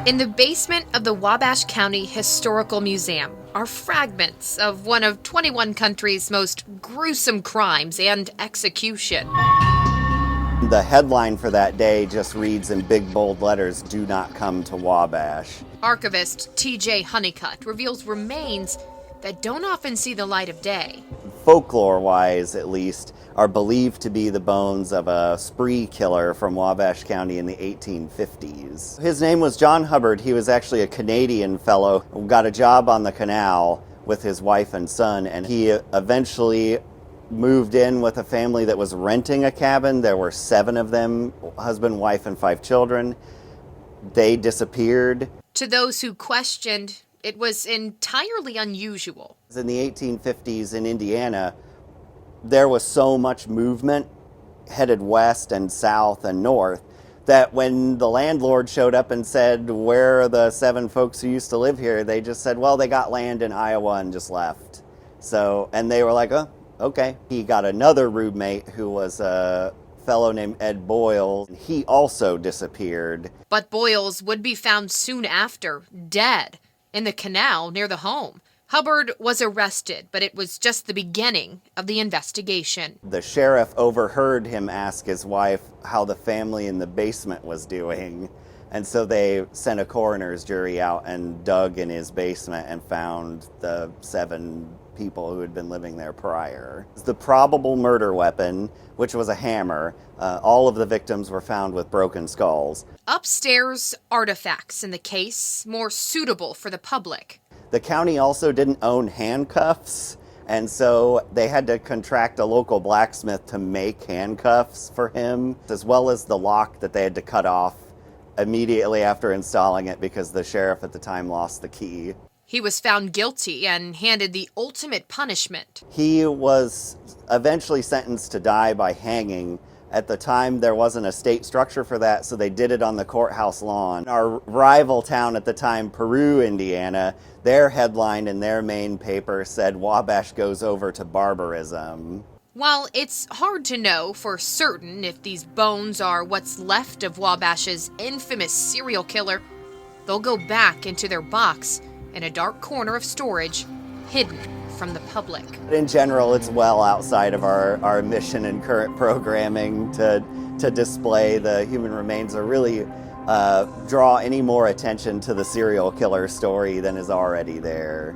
In the basement of the Wabash County Historical Museum are fragments of one of 21 countries' most gruesome crimes and execution. The headline for that day just reads in big bold letters, "Do not come to Wabash." Archivist TJ Honeycutt reveals remains that don't often see the light of day. Folklore-wise, at least, are believed to be the bones of a spree killer from Wabash County in the 1850s. His name was John Hubbard. He was actually a Canadian fellow who got a job on the canal with his wife and son, and he eventually moved in with a family that was renting a cabin. There were 7 of them, husband, wife, and 5 children. They disappeared. To those who questioned, it was entirely unusual. In the 1850s in Indiana, there was so much movement headed west and south and north that when the landlord showed up and said, "Where are the 7 folks who used to live here?" they just said, "Well, they got land in Iowa and just left." So, and they were like, "Oh, okay." He got another roommate who was a fellow named Ed Boyle. He also disappeared. But Boyles would be found soon after, dead, in the canal near the home. Hubbard was arrested, but it was just the beginning of the investigation. The sheriff overheard him ask his wife how the family in the basement was doing, and so they sent a coroner's jury out and dug in his basement and found the 7 people who had been living there prior. The probable murder weapon, which was a hammer, all of the victims were found with broken skulls. Upstairs, artifacts in the case, more suitable for the public. The county also didn't own handcuffs, and so they had to contract a local blacksmith to make handcuffs for him, as well as the lock that they had to cut off immediately after installing it because the sheriff at the time lost the key. He was found guilty and handed the ultimate punishment. He was eventually sentenced to die by hanging. At the time, there wasn't a state structure for that, so they did it on the courthouse lawn. Our rival town at the time, Peru, Indiana, their headline in their main paper said, "Wabash goes over to barbarism." While it's hard to know for certain if these bones are what's left of Wabash's infamous serial killer, they'll go back into their box in a dark corner of storage, hidden from the public. In general, it's well outside of our mission and current programming to display the human remains or really draw any more attention to the serial killer story than is already there.